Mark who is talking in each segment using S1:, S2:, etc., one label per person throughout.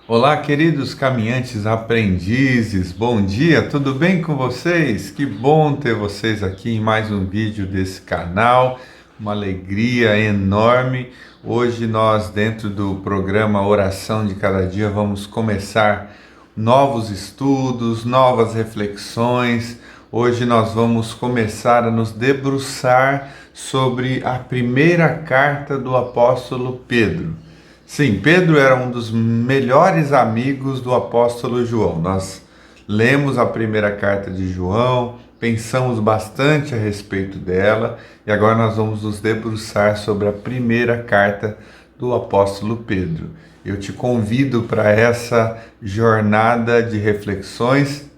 S1: Olá, queridos caminhantes aprendizes, bom dia, tudo bem com vocês? Que bom ter vocês aqui em mais um vídeo desse canal, uma alegria enorme. Hoje nós, dentro do programa Oração de Cada Dia, vamos começar novos estudos, novas reflexões. Hoje nós vamos começar a nos debruçar sobre a primeira carta do apóstolo Pedro. Sim, Pedro era um dos melhores amigos do apóstolo João. Nós lemos a primeira carta de João, pensamos bastante a respeito dela e agora nós vamos nos debruçar sobre a primeira carta do apóstolo Pedro. Eu te convido para essa jornada de reflexões,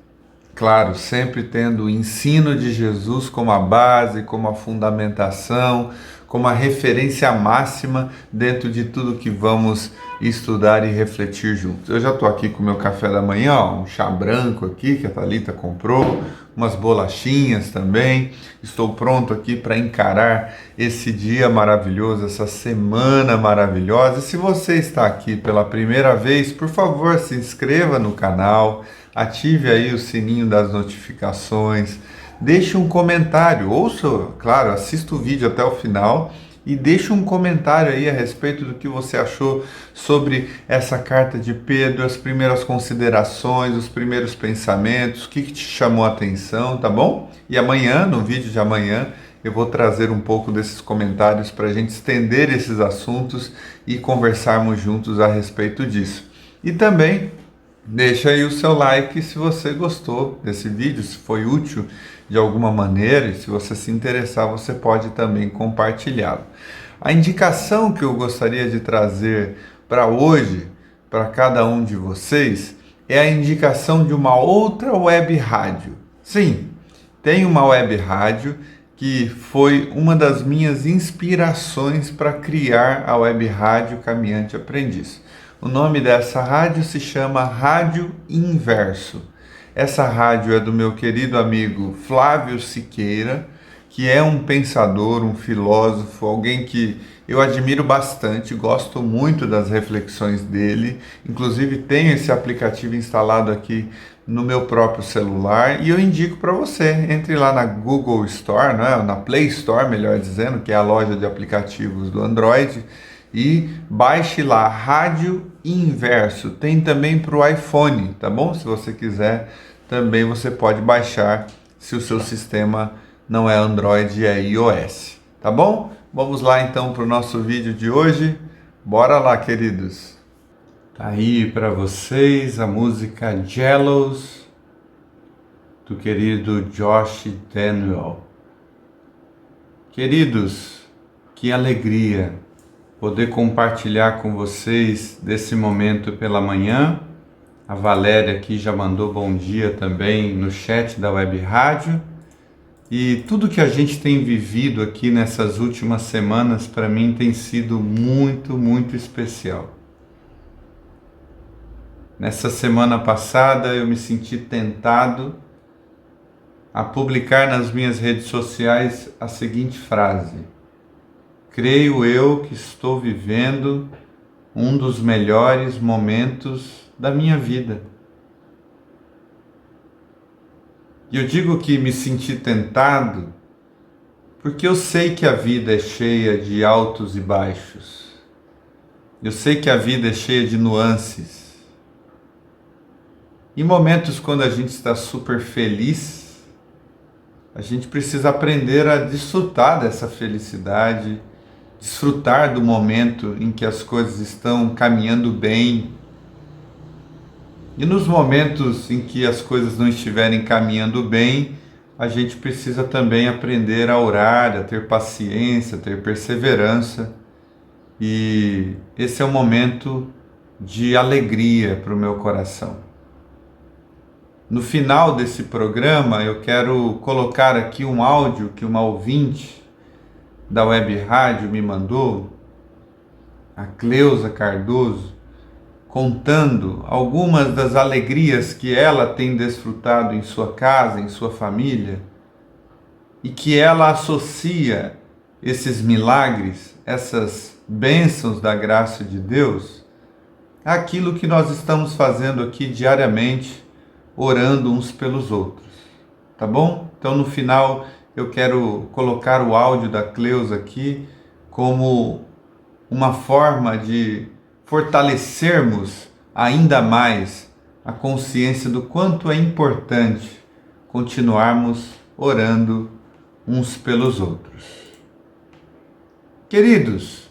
S1: claro, sempre tendo o ensino de Jesus como a base, como a fundamentação, como a referência máxima dentro de tudo que vamos estudar e refletir juntos. Eu já estou aqui com o meu café da manhã, um chá branco aqui que a Thalita comprou, umas bolachinhas também. Estou pronto aqui para encarar esse dia maravilhoso, essa semana maravilhosa. E se você está aqui pela primeira vez, por favor, se inscreva no canal, ative aí o sininho das notificações, deixe um comentário, ouça, claro, assista o vídeo até o final e deixe um comentário aí a respeito do que você achou sobre essa carta de Pedro, as primeiras considerações, os primeiros pensamentos, o que te chamou a atenção, tá bom? E amanhã, no vídeo de amanhã, eu vou trazer um pouco desses comentários para a gente estender esses assuntos e conversarmos juntos a respeito disso. E também deixa aí o seu like se você gostou desse vídeo, se foi útil de alguma maneira, e se você se interessar, você pode também compartilhá-lo. A indicação que eu gostaria de trazer para hoje, para cada um de vocês, é a indicação de uma outra web rádio. Sim, tem uma web rádio que foi uma das minhas inspirações para criar a web rádio Caminhante Aprendiz. O nome dessa rádio se chama Rádio Inverso. Essa rádio é do meu querido amigo Flávio Siqueira, que é um pensador, um filósofo, alguém que eu admiro bastante, gosto muito das reflexões dele. Inclusive tenho esse aplicativo instalado aqui no meu próprio celular e eu indico para você. Entre lá na Google Store, na Play Store, melhor dizendo, que é a loja de aplicativos do Android, e baixe lá Rádio Inverso. Tem também para o iPhone, tá bom? Se você quiser, também você pode baixar se o seu sistema não é Android, é iOS, tá bom? Vamos lá então para o nosso vídeo de hoje. Bora lá, queridos. Tá aí para vocês a música Jealous do querido Josh Daniel. Queridos, que alegria poder compartilhar com vocês desse momento pela manhã. A Valéria aqui já mandou bom dia também no chat da Web Rádio. E tudo que a gente tem vivido aqui nessas últimas semanas, para mim, tem sido muito, muito especial. Nessa semana passada, eu me senti tentado a publicar nas minhas redes sociais a seguinte frase: creio eu que estou vivendo um dos melhores momentos da minha vida. E eu digo que me senti tentado porque eu sei que a vida é cheia de altos e baixos. Eu sei que a vida é cheia de nuances. Em momentos quando a gente está super feliz, a gente precisa aprender a desfrutar dessa felicidade, desfrutar do momento em que as coisas estão caminhando bem. E nos momentos em que as coisas não estiverem caminhando bem, a gente precisa também aprender a orar, a ter paciência, a ter perseverança. E esse é um momento de alegria para o meu coração. No final desse programa, eu quero colocar aqui um áudio que uma ouvinte da Web Rádio me mandou, a Cleusa Cardoso, contando algumas das alegrias que ela tem desfrutado em sua casa, em sua família, e que ela associa esses milagres, essas bênçãos da graça de Deus, aquilo que nós estamos fazendo aqui diariamente, orando uns pelos outros, tá bom? Então no final eu quero colocar o áudio da Cleusa aqui como uma forma de fortalecermos ainda mais a consciência do quanto é importante continuarmos orando uns pelos outros. Queridos,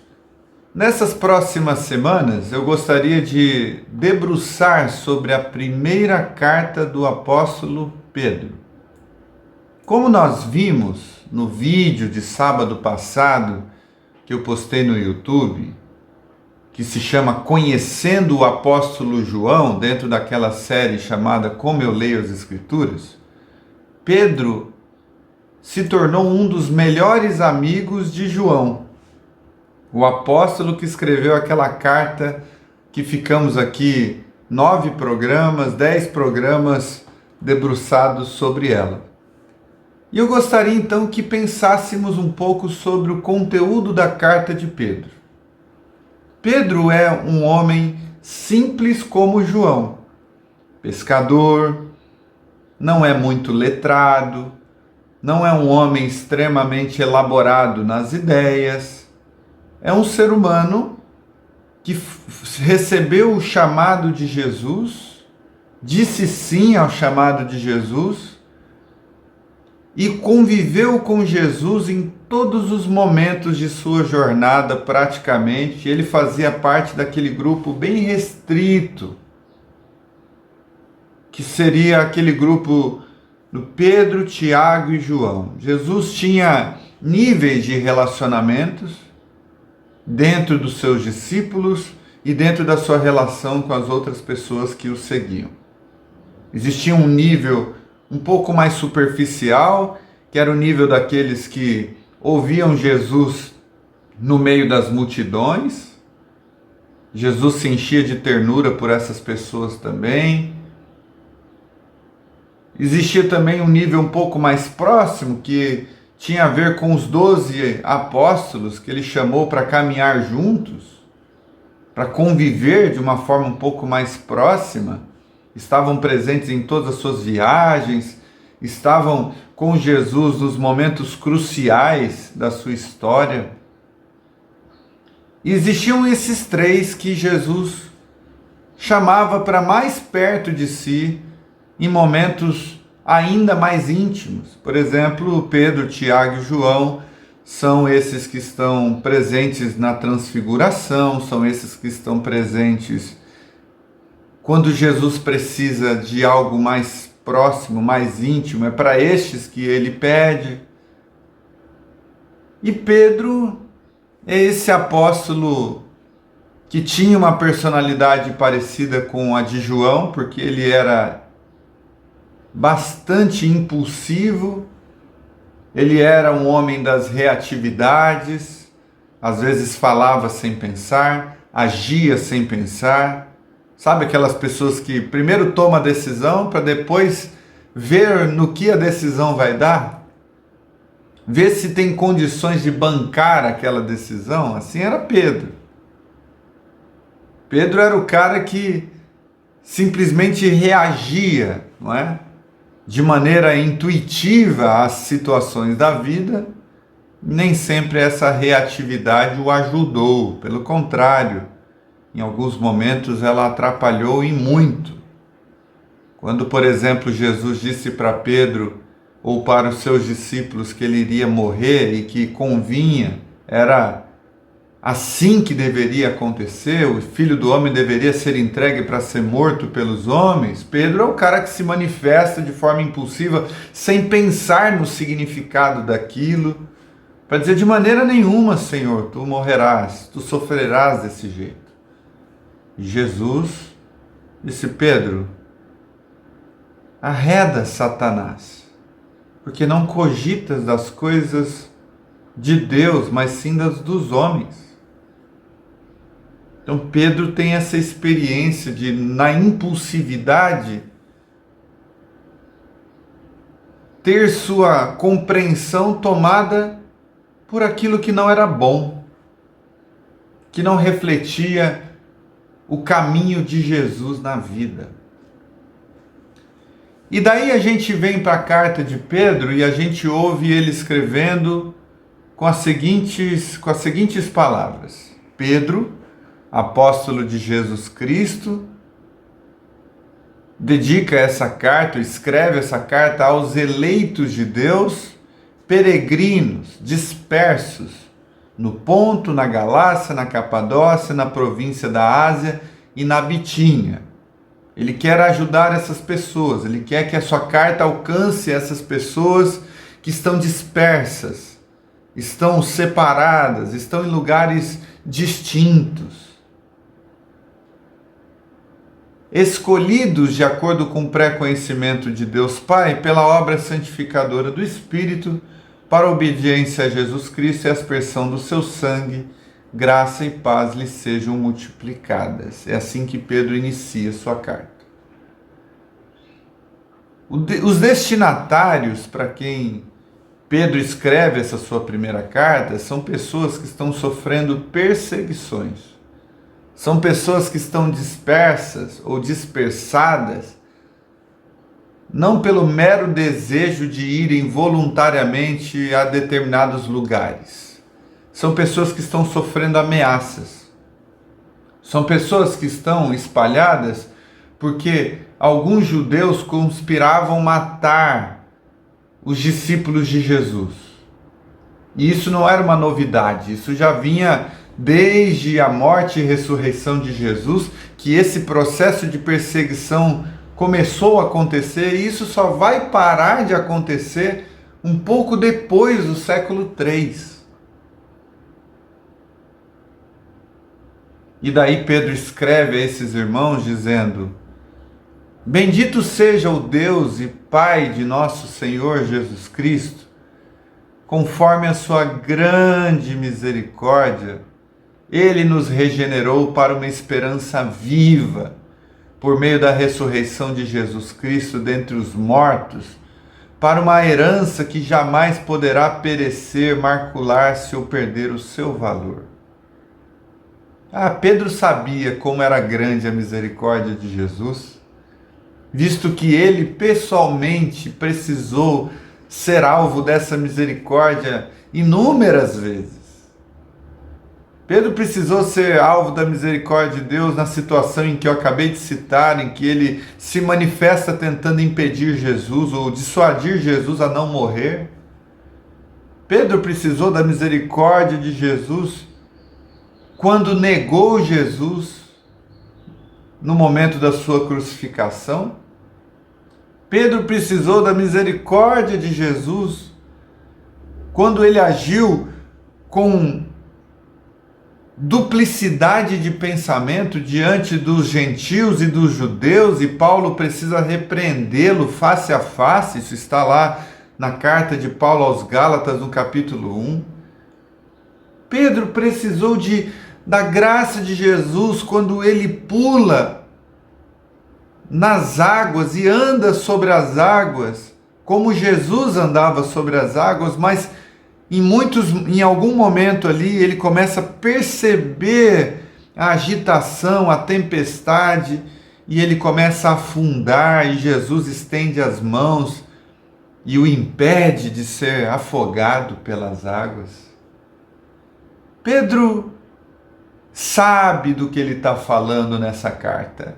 S1: nessas próximas semanas eu gostaria de debruçar sobre a primeira carta do apóstolo Pedro. Como nós vimos no vídeo de sábado passado que eu postei no YouTube, que se chama Conhecendo o Apóstolo João, dentro daquela série chamada Como Eu Leio as Escrituras, Pedro se tornou um dos melhores amigos de João, o apóstolo que escreveu aquela carta que ficamos aqui 9 programas, 10 programas debruçados sobre ela. E eu gostaria então que pensássemos um pouco sobre o conteúdo da carta de Pedro. Pedro é um homem simples como João, pescador, não é muito letrado, não é um homem extremamente elaborado nas ideias, é um ser humano que recebeu o chamado de Jesus, disse sim ao chamado de Jesus, e conviveu com Jesus em todos os momentos de sua jornada, praticamente. Ele fazia parte daquele grupo bem restrito, que seria aquele grupo do Pedro, Tiago e João. Jesus tinha níveis de relacionamentos dentro dos seus discípulos e dentro da sua relação com as outras pessoas que o seguiam. Existia um nível um pouco mais superficial, que era o nível daqueles que ouviam Jesus no meio das multidões. Jesus se enchia de ternura por essas pessoas também. Existia também um nível um pouco mais próximo, que tinha a ver com os 12 apóstolos que ele chamou para caminhar juntos, para conviver de uma forma um pouco mais próxima. Estavam presentes em todas as suas viagens, estavam com Jesus nos momentos cruciais da sua história. E existiam esses 3 que Jesus chamava para mais perto de si em momentos ainda mais íntimos. Por exemplo, Pedro, Tiago e João são esses que estão presentes na transfiguração, são esses que estão presentes quando Jesus precisa de algo mais próximo, mais íntimo. É para estes que ele pede. E Pedro é esse apóstolo que tinha uma personalidade parecida com a de João, porque ele era bastante impulsivo, ele era um homem das reatividades, às vezes falava sem pensar, agia sem pensar. Sabe aquelas pessoas que primeiro tomam a decisão para depois ver no que a decisão vai dar? Ver se tem condições de bancar aquela decisão? Assim era Pedro. Pedro era o cara que simplesmente reagia, não é? De maneira intuitiva às situações da vida. Nem sempre essa reatividade o ajudou, pelo contrário, em alguns momentos ela atrapalhou e muito. Quando, por exemplo, Jesus disse para Pedro ou para os seus discípulos que ele iria morrer e que convinha, era assim que deveria acontecer, o Filho do Homem deveria ser entregue para ser morto pelos homens, Pedro é o cara que se manifesta de forma impulsiva, sem pensar no significado daquilo, para dizer: de maneira nenhuma, Senhor, tu morrerás, tu sofrerás desse jeito. E Jesus disse: Pedro, arreda Satanás, porque não cogitas das coisas de Deus, mas sim das dos homens. Então Pedro tem essa experiência de, na impulsividade, ter sua compreensão tomada por aquilo que não era bom, que não refletia o caminho de Jesus na vida. E daí a gente vem para a carta de Pedro e a gente ouve ele escrevendo com as seguintes palavras: Pedro, apóstolo de Jesus Cristo, dedica essa carta, escreve essa carta aos eleitos de Deus, peregrinos, dispersos, no Ponto, na Galácia, na Capadócia, na província da Ásia e na Bitínia. Ele quer ajudar essas pessoas, ele quer que a sua carta alcance essas pessoas que estão dispersas, estão separadas, estão em lugares distintos. Escolhidos de acordo com o pré-conhecimento de Deus Pai, pela obra santificadora do Espírito, para a obediência a Jesus Cristo e a aspersão do seu sangue, graça e paz lhes sejam multiplicadas. É assim que Pedro inicia sua carta. Os destinatários para quem Pedro escreve essa sua primeira carta são pessoas que estão sofrendo perseguições. São pessoas que estão dispersas ou dispersadas, não pelo mero desejo de irem voluntariamente a determinados lugares. São pessoas que estão sofrendo ameaças. São pessoas que estão espalhadas porque alguns judeus conspiravam matar os discípulos de Jesus. E isso não era uma novidade, isso já vinha desde a morte e ressurreição de Jesus, que esse processo de perseguição começou a acontecer, e isso só vai parar de acontecer um pouco depois do século III. E daí Pedro escreve a esses irmãos dizendo: Bendito seja o Deus e Pai de nosso Senhor Jesus Cristo, conforme a sua grande misericórdia, Ele nos regenerou para uma esperança viva, por meio da ressurreição de Jesus Cristo dentre os mortos, para uma herança que jamais poderá perecer, macular-se ou perder o seu valor. Pedro sabia como era grande a misericórdia de Jesus, visto que ele pessoalmente precisou ser alvo dessa misericórdia inúmeras vezes. Pedro precisou ser alvo da misericórdia de Deus na situação em que eu acabei de citar, em que ele se manifesta tentando impedir Jesus ou dissuadir Jesus a não morrer. Pedro precisou da misericórdia de Jesus quando negou Jesus no momento da sua crucificação. Pedro precisou da misericórdia de Jesus quando ele agiu com duplicidade de pensamento diante dos gentios e dos judeus, e Paulo precisa repreendê-lo face a face. Isso está lá na carta de Paulo aos Gálatas, no capítulo 1. Pedro precisou da graça de Jesus quando ele pula nas águas e anda sobre as águas, como Jesus andava sobre as águas, mas em algum momento ali, ele começa a perceber a agitação, a tempestade, e ele começa a afundar, e Jesus estende as mãos e o impede de ser afogado pelas águas. Pedro sabe do que ele está falando nessa carta.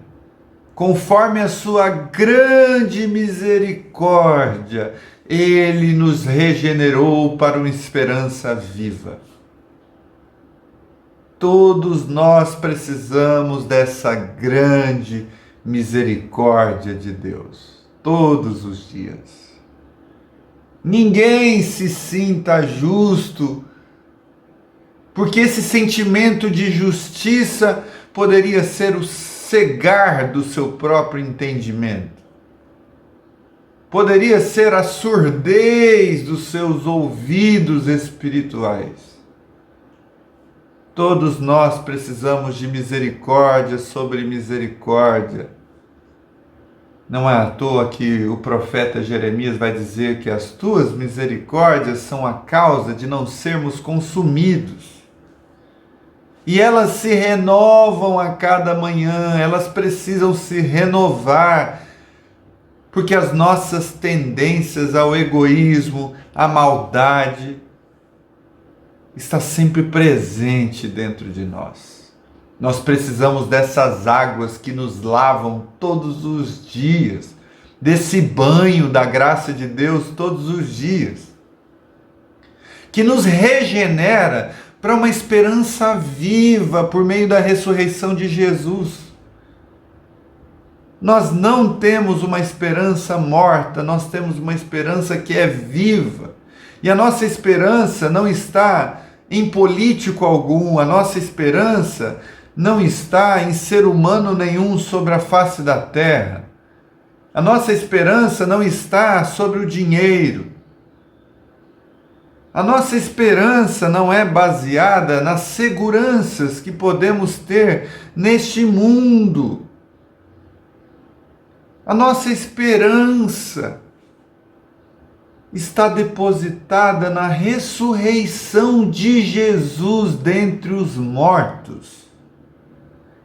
S1: Conforme a sua grande misericórdia, Ele nos regenerou para uma esperança viva. Todos nós precisamos dessa grande misericórdia de Deus, todos os dias. Ninguém se sinta justo, porque esse sentimento de justiça poderia ser o cegar do seu próprio entendimento. Poderia ser a surdez dos seus ouvidos espirituais. Todos nós precisamos de misericórdia sobre misericórdia. Não é à toa que o profeta Jeremias vai dizer que as tuas misericórdias são a causa de não sermos consumidos. E elas se renovam a cada manhã, elas precisam se renovar, porque as nossas tendências ao egoísmo, à maldade, está sempre presente dentro de nós. Nós precisamos dessas águas que nos lavam todos os dias, desse banho da graça de Deus todos os dias, que nos regenera para uma esperança viva por meio da ressurreição de Jesus. Nós não temos uma esperança morta, nós temos uma esperança que é viva. E a nossa esperança não está em político algum, a nossa esperança não está em ser humano nenhum sobre a face da terra. A nossa esperança não está sobre o dinheiro. A nossa esperança não é baseada nas seguranças que podemos ter neste mundo. A nossa esperança está depositada na ressurreição de Jesus dentre os mortos.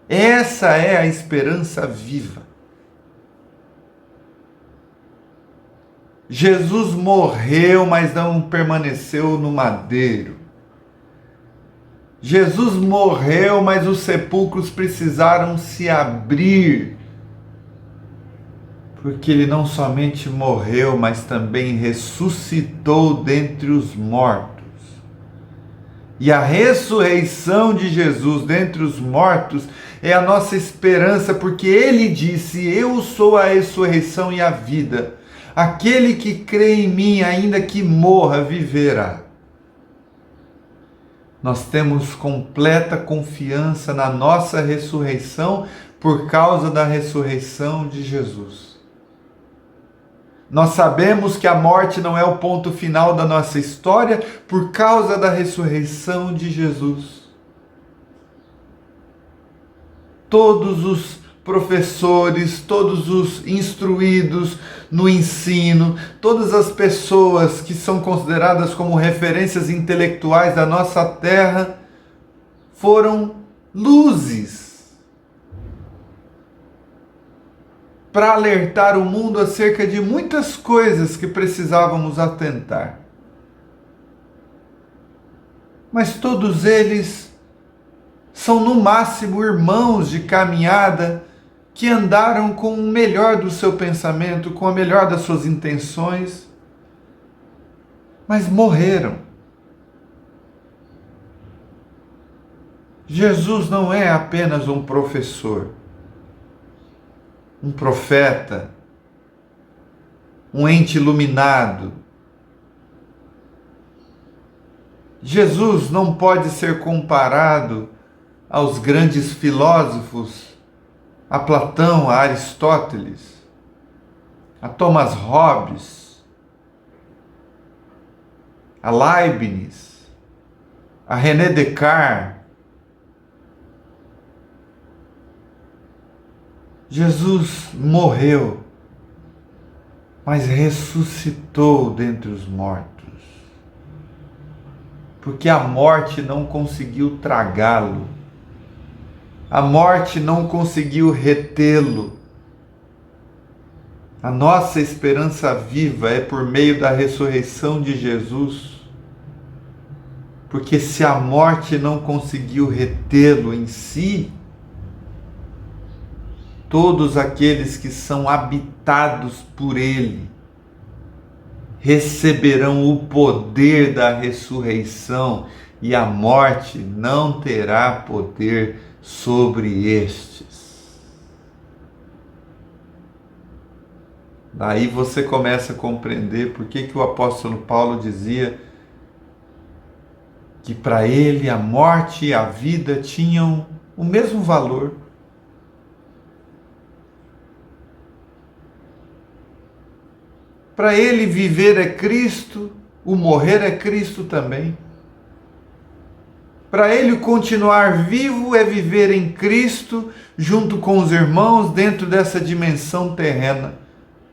S1: Essa é a esperança viva. Jesus morreu, mas não permaneceu no madeiro. Jesus morreu, mas os sepulcros precisaram se abrir. Porque ele não somente morreu, mas também ressuscitou dentre os mortos. E a ressurreição de Jesus dentre os mortos é a nossa esperança, porque ele disse: eu sou a ressurreição e a vida. Aquele que crê em mim, ainda que morra, viverá. Nós temos completa confiança na nossa ressurreição por causa da ressurreição de Jesus. Nós sabemos que a morte não é o ponto final da nossa história por causa da ressurreição de Jesus. Todos os professores, todos os instruídos no ensino, todas as pessoas que são consideradas como referências intelectuais da nossa terra, foram luzes para alertar o mundo acerca de muitas coisas que precisávamos atentar. Mas todos eles são no máximo irmãos de caminhada que andaram com o melhor do seu pensamento, com a melhor das suas intenções, mas morreram. Jesus não é apenas um professor, um profeta, um ente iluminado. Jesus não pode ser comparado aos grandes filósofos, a Platão, a Aristóteles, a Thomas Hobbes, a Leibniz, a René Descartes. Jesus morreu, mas ressuscitou dentre os mortos, porque a morte não conseguiu tragá-lo. A morte não conseguiu retê-lo. A nossa esperança viva é por meio da ressurreição de Jesus. Porque se a morte não conseguiu retê-lo em si, todos aqueles que são habitados por ele receberão o poder da ressurreição e a morte não terá poder sobre estes. Daí você começa a compreender por que o apóstolo Paulo dizia que para ele a morte e a vida tinham o mesmo valor. Para ele viver é Cristo, o morrer é Cristo também. Para ele continuar vivo é viver em Cristo, junto com os irmãos, dentro dessa dimensão terrena.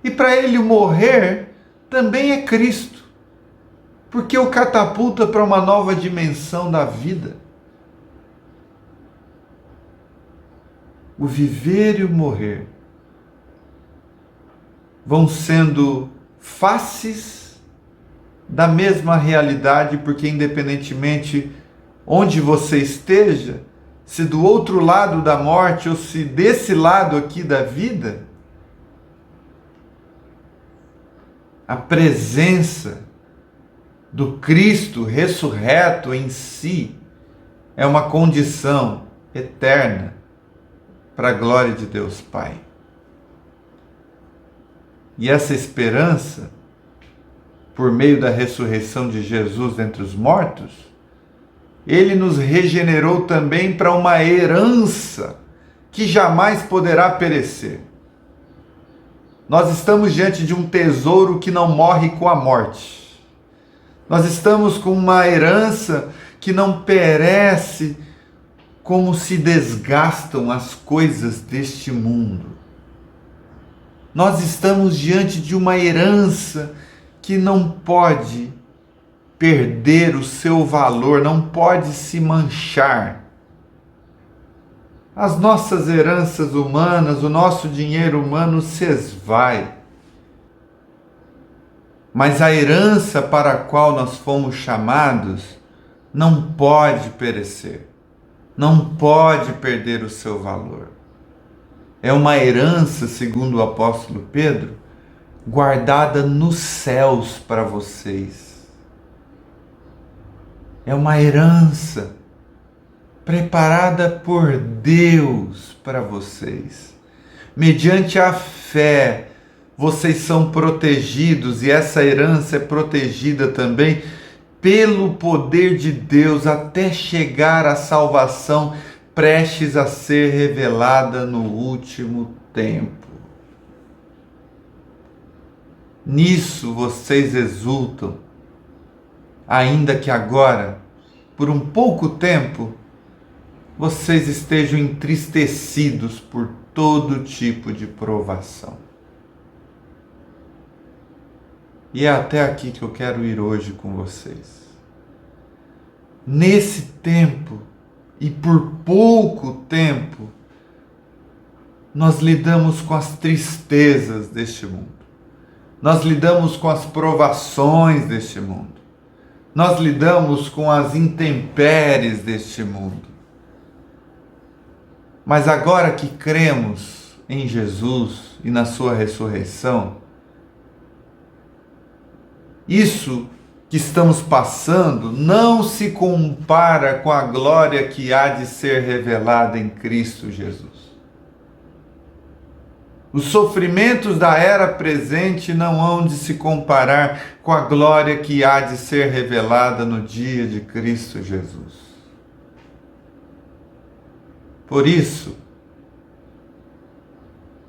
S1: E para ele morrer também é Cristo, porque o catapulta para uma nova dimensão da vida. o viver e o morrer vão sendo faces da mesma realidade, porque independentemente onde você esteja, se do outro lado da morte ou se desse lado aqui da vida, a presença do Cristo ressurreto em si é uma condição eterna para a glória de Deus Pai. E essa esperança, por meio da ressurreição de Jesus dentre os mortos, Ele nos regenerou também para uma herança que jamais poderá perecer. Nós estamos diante de um tesouro que não morre com a morte. Nós estamos com uma herança que não perece como se desgastam as coisas deste mundo. Nós estamos diante de uma herança que não pode perder o seu valor, não pode se manchar. As nossas heranças humanas, o nosso dinheiro humano se esvai. Mas a herança para a qual nós fomos chamados não pode perecer, não pode perder o seu valor. É uma herança, segundo o apóstolo Pedro, guardada nos céus para vocês. É uma herança preparada por Deus para vocês. Mediante a fé, vocês são protegidos, e essa herança é protegida também pelo poder de Deus até chegar à salvação prestes a ser revelada no último tempo. Nisso vocês exultam, ainda que agora, por um pouco tempo, vocês estejam entristecidos por todo tipo de provação. E é até aqui que eu quero ir hoje com vocês. Nesse tempo, e por pouco tempo, nós lidamos com as tristezas deste mundo. Nós lidamos com as provações deste mundo. Nós lidamos com as intempéries deste mundo. Mas agora que cremos em Jesus e na sua ressurreição, isso que estamos passando não se compara com a glória que há de ser revelada em Cristo Jesus. Os sofrimentos da era presente não hão de se comparar com a glória que há de ser revelada no dia de Cristo Jesus. Por isso,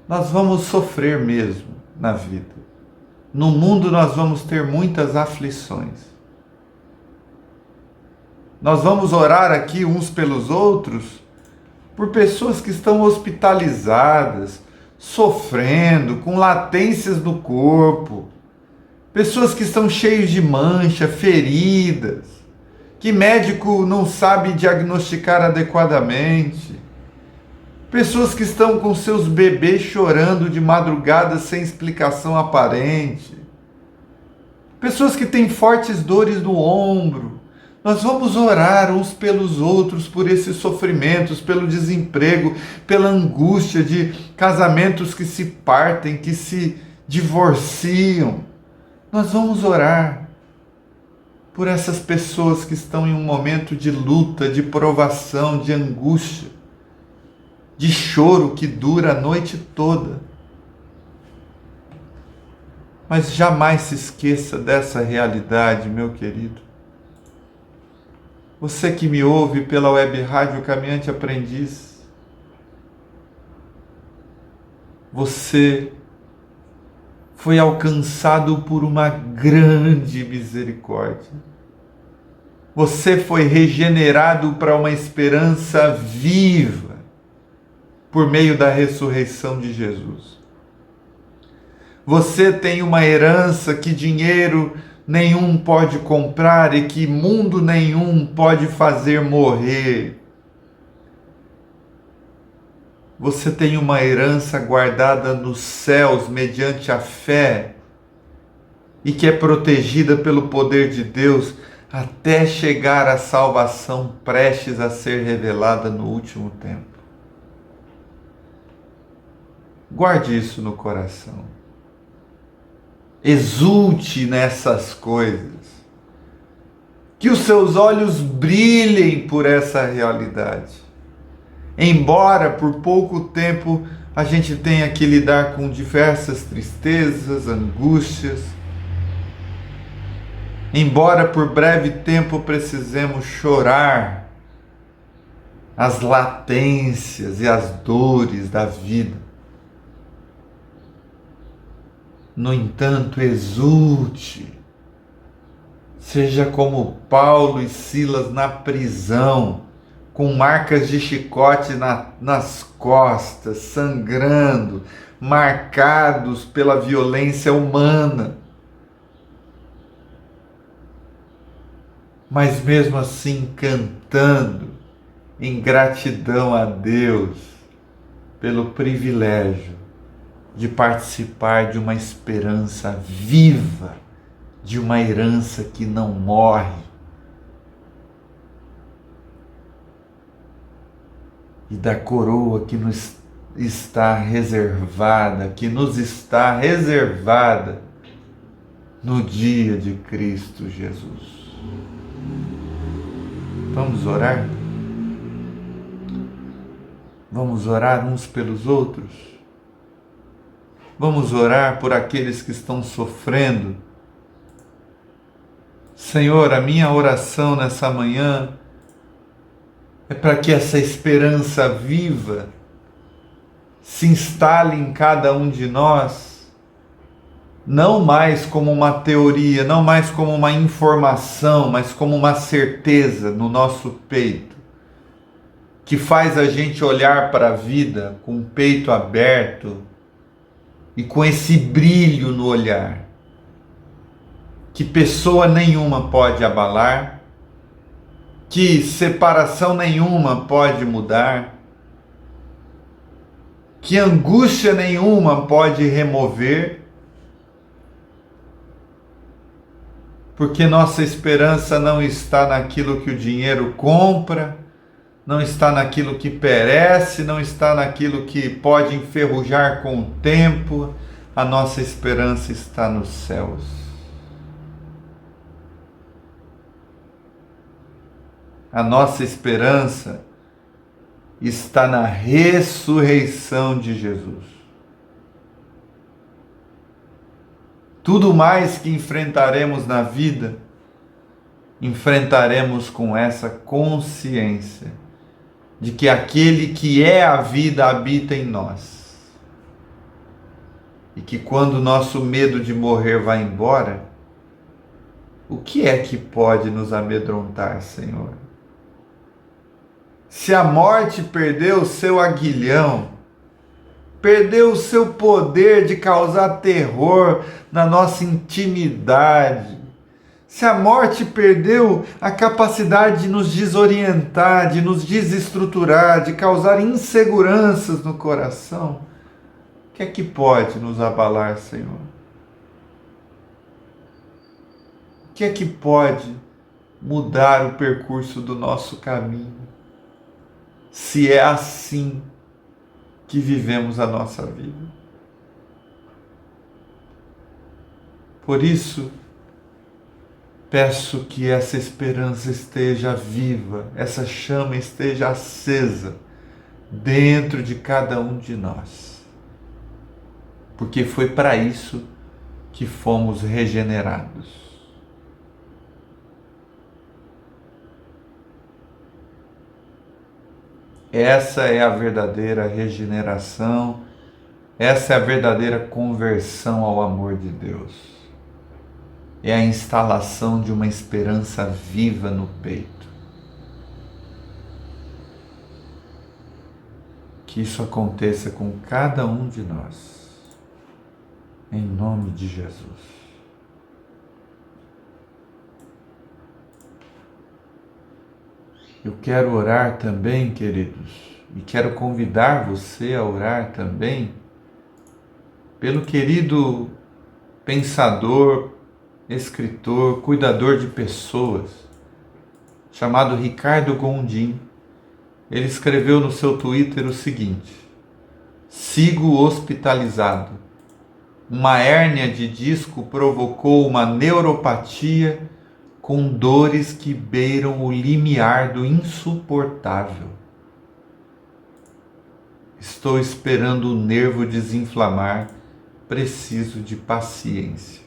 S1: nós vamos sofrer mesmo na vida. No mundo nós vamos ter muitas aflições. Nós vamos orar aqui uns pelos outros por pessoas que estão hospitalizadas, sofrendo, com latências no corpo, pessoas que estão cheias de mancha, feridas, que médico não sabe diagnosticar adequadamente, pessoas que estão com seus bebês chorando de madrugada sem explicação aparente, pessoas que têm fortes dores no ombro. Nós vamos orar uns pelos outros por esses sofrimentos, pelo desemprego, pela angústia de casamentos que se partem, que se divorciam. Nós vamos orar por essas pessoas que estão em um momento de luta, de provação, de angústia, de choro que dura a noite toda. Mas jamais se esqueça dessa realidade, meu querido. Você que me ouve pela web rádio Caminhante Aprendiz, você foi alcançado por uma grande misericórdia. Você foi regenerado para uma esperança viva por meio da ressurreição de Jesus. Você tem uma herança que dinheiro nenhum pode comprar e que mundo nenhum pode fazer morrer. você tem uma herança guardada nos céus mediante a fé e que é protegida pelo poder de Deus até chegar à salvação prestes a ser revelada no último tempo. Guarde isso no coração. Exulte nessas coisas. Que os seus olhos brilhem por essa realidade. Embora por pouco tempo a gente tenha que lidar com diversas tristezas, angústias, embora por breve tempo precisemos chorar as latências e as dores da vida, no entanto, exulte, seja como Paulo e Silas na prisão, com marcas de chicote nas costas, sangrando, marcados pela violência humana. Mas mesmo assim cantando em gratidão a Deus pelo privilégio de participar de uma esperança viva, de uma herança que não morre. E da coroa que nos está reservada, no dia de Cristo Jesus. Vamos orar? Vamos orar uns pelos outros? Vamos orar por aqueles que estão sofrendo? Senhor, a minha oração nessa manhã é para que essa esperança viva se instale em cada um de nós, não mais como uma teoria, não mais como uma informação, mas como uma certeza no nosso peito, que faz a gente olhar para a vida com o peito aberto e com esse brilho no olhar, que pessoa nenhuma pode abalar, que separação nenhuma pode mudar, que angústia nenhuma pode remover, porque nossa esperança não está naquilo que o dinheiro compra, não está naquilo que perece, não está naquilo que pode enferrujar com o tempo, a nossa esperança está nos céus. A nossa esperança está na ressurreição de Jesus. Tudo mais que enfrentaremos na vida, enfrentaremos com essa consciência de que aquele que é a vida habita em nós. E que quando o nosso medo de morrer vai embora, o que é que pode nos amedrontar, Senhor? Se a morte perdeu o seu aguilhão, perdeu o seu poder de causar terror na nossa intimidade, se a morte perdeu a capacidade de nos desorientar, de nos desestruturar, de causar inseguranças no coração, o que é que pode nos abalar, Senhor? O que é que pode mudar o percurso do nosso caminho? Se é assim que vivemos a nossa vida. Por isso, peço que essa esperança esteja viva, essa chama esteja acesa dentro de cada um de nós. Porque foi para isso que fomos regenerados. Essa é a verdadeira regeneração, essa é a verdadeira conversão ao amor de Deus. É a instalação de uma esperança viva no peito. Que isso aconteça com cada um de nós, em nome de Jesus. Eu quero orar também, queridos, E quero convidar você a orar também pelo querido pensador, escritor, cuidador de pessoas, chamado Ricardo Gondim. Ele escreveu no seu Twitter o seguinte: sigo hospitalizado. Uma hérnia de disco provocou uma neuropatia com dores que beiram o limiar do insuportável. Estou esperando o nervo desinflamar, preciso de paciência.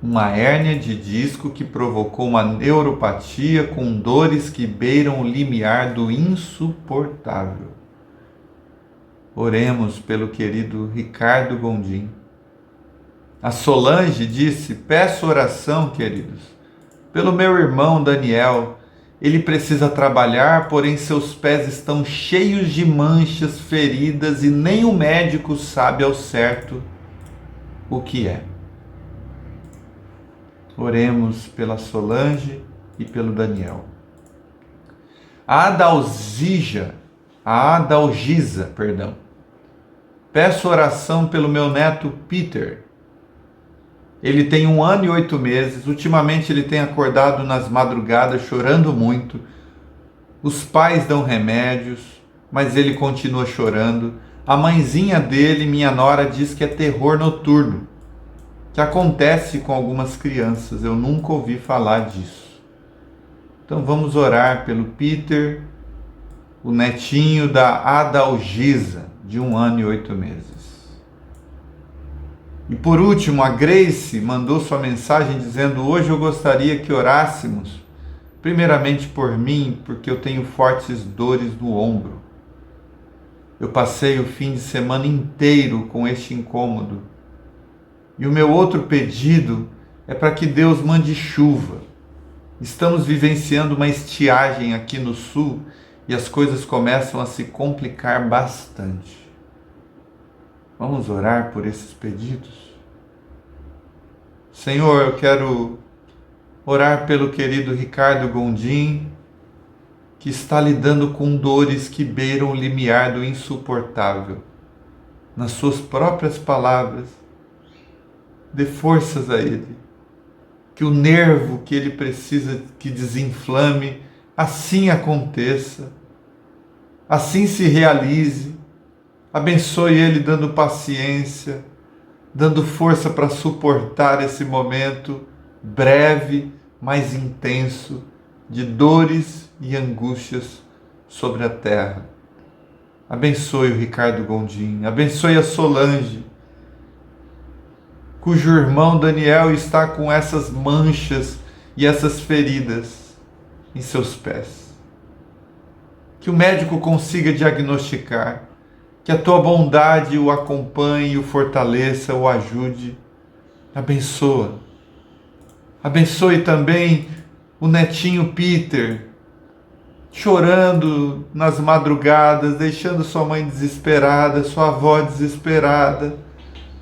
S1: Uma hérnia de disco que provocou uma neuropatia com dores que beiram o limiar do insuportável. Oremos pelo querido Ricardo Gondim. A Solange disse: peço oração, queridos, pelo meu irmão Daniel. Ele precisa trabalhar, porém seus pés estão cheios de manchas, feridas e nem o médico sabe ao certo o que é. Oremos pela Solange e pelo Daniel. A Adalgisa, peço oração pelo meu neto Peter. Ele tem 1 ano e 8 meses. Ultimamente ele tem acordado nas madrugadas chorando muito. Os pais dão remédios, mas ele continua chorando. A mãezinha dele, minha nora, diz que é terror noturno, que acontece com algumas crianças. Eu nunca ouvi falar disso. Então vamos orar pelo Peter, o netinho da Adalgisa, de 1 ano e 8 meses. E por último, a Grace mandou sua mensagem dizendo: hoje eu gostaria que orássemos, primeiramente por mim, porque eu tenho fortes dores no ombro. Eu passei o fim de semana inteiro com este incômodo. E o meu outro pedido é para que Deus mande chuva. Estamos vivenciando uma estiagem aqui no sul e as coisas começam a se complicar bastante. Vamos orar por esses pedidos? Senhor, eu quero orar pelo querido Ricardo Gondim, que está lidando com dores que beiram o limiar do insuportável. Nas suas próprias palavras, dê forças a ele, que o nervo que ele precisa que desinflame, assim aconteça, assim se realize. Abençoe ele dando paciência, dando força para suportar esse momento breve, mas intenso, de dores e angústias sobre a terra. Abençoe o Ricardo Gondim, abençoe a Solange, cujo irmão Daniel está com essas manchas e essas feridas em seus pés. Que o médico consiga diagnosticar, que a tua bondade o acompanhe, o fortaleça, o ajude. Abençoa. Abençoe também o netinho Peter, chorando nas madrugadas, deixando sua mãe desesperada, sua avó desesperada.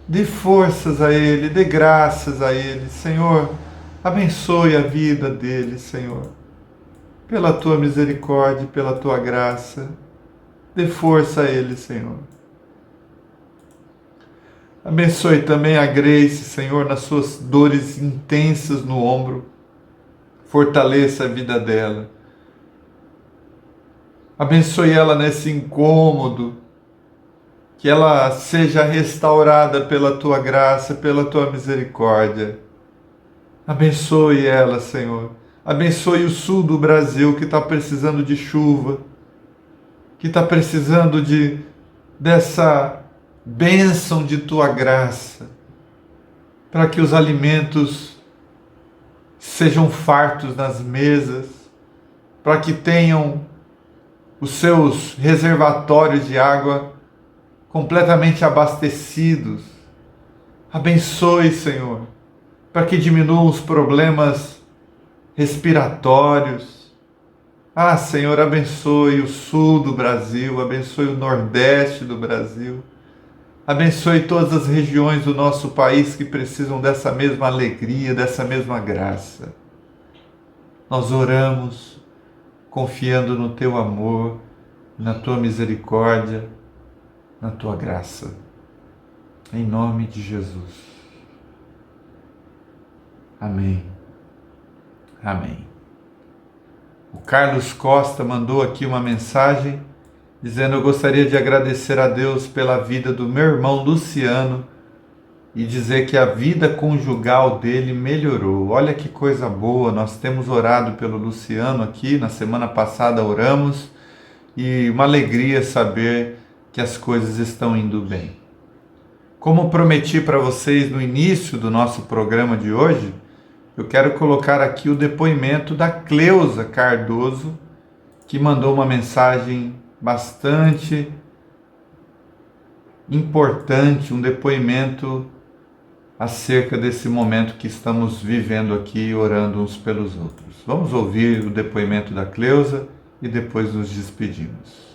S1: Dê forças a ele, dê graças a ele, Senhor. Abençoe a vida dele, Senhor. Pela tua misericórdia, pela tua graça. Dê força a ele, Senhor. Abençoe também a Grace, Senhor, nas suas dores intensas no ombro. Fortaleça a vida dela. Abençoe ela nesse incômodo. Que ela seja restaurada pela tua graça, pela tua misericórdia. Abençoe ela, Senhor. Abençoe o sul do Brasil que está precisando de chuva, que está precisando dessa bênção de tua graça, para que os alimentos sejam fartos nas mesas, para que tenham os seus reservatórios de água completamente abastecidos. Abençoe, Senhor, para que diminuam os problemas respiratórios. Ah, Senhor, abençoe o sul do Brasil, abençoe o nordeste do Brasil, abençoe todas as regiões do nosso país que precisam dessa mesma alegria, dessa mesma graça. Nós oramos confiando no teu amor, na tua misericórdia, na tua graça. Em nome de Jesus. Amém. Amém. O Carlos Costa mandou aqui uma mensagem dizendo: eu gostaria de agradecer a Deus pela vida do meu irmão Luciano e dizer que a vida conjugal dele melhorou. Olha que coisa boa, nós temos orado pelo Luciano aqui, na semana passada oramos, e uma alegria saber que as coisas estão indo bem. Como prometi para vocês no início do nosso programa de hoje, eu quero colocar aqui o depoimento da Cleusa Cardoso, que mandou uma mensagem bastante importante, um depoimento acerca desse momento que estamos vivendo aqui, orando uns pelos outros. Vamos ouvir o depoimento da Cleusa e depois nos despedimos.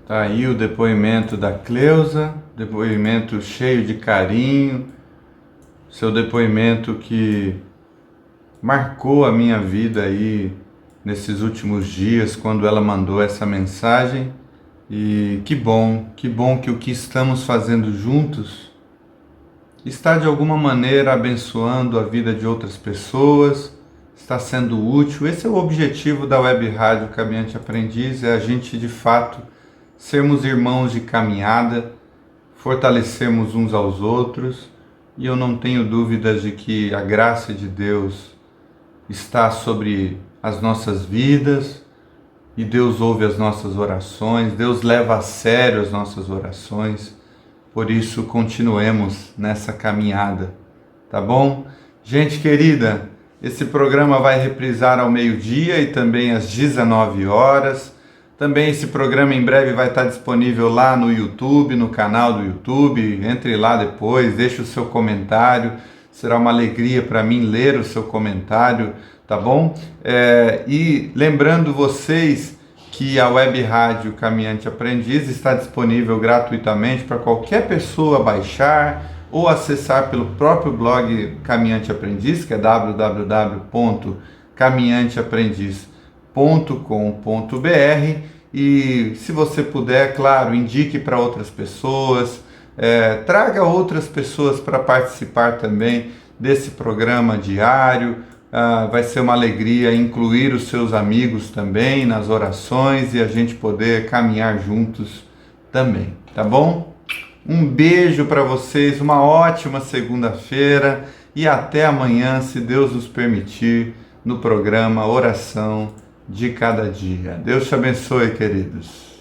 S1: Tá aí o depoimento da Cleusa, depoimento cheio de carinho, seu depoimento que marcou a minha vida aí nesses últimos dias, quando ela mandou essa mensagem. E que bom que o que estamos fazendo juntos está de alguma maneira abençoando a vida de outras pessoas, está sendo útil. Esse é o objetivo da Web Rádio Caminhante Aprendiz, é a gente de fato sermos irmãos de caminhada, fortalecermos uns aos outros, e eu não tenho dúvidas de que a graça de Deus está sobre as nossas vidas, e Deus ouve as nossas orações, Deus leva a sério as nossas orações, por isso continuemos nessa caminhada, tá bom? Gente querida, esse programa vai reprisar ao meio-dia e também às 19 horas. Também esse programa em breve vai estar disponível lá no YouTube, no canal do YouTube. Entre lá depois, deixe o seu comentário. Será uma alegria para mim ler o seu comentário, tá bom? E lembrando vocês que a Web Rádio Caminhante Aprendiz está disponível gratuitamente para qualquer pessoa baixar ou acessar pelo próprio blog Caminhante Aprendiz, que é www.caminhanteaprendiz.com.br. E se você puder, claro, indique para outras pessoas, traga outras pessoas para participar também desse programa diário. Vai ser uma alegria incluir os seus amigos também nas orações e a gente poder caminhar juntos também, tá bom? Um beijo para vocês, uma ótima segunda-feira e até amanhã, se Deus nos permitir, no programa Oração de Cada Dia. Deus te abençoe, queridos.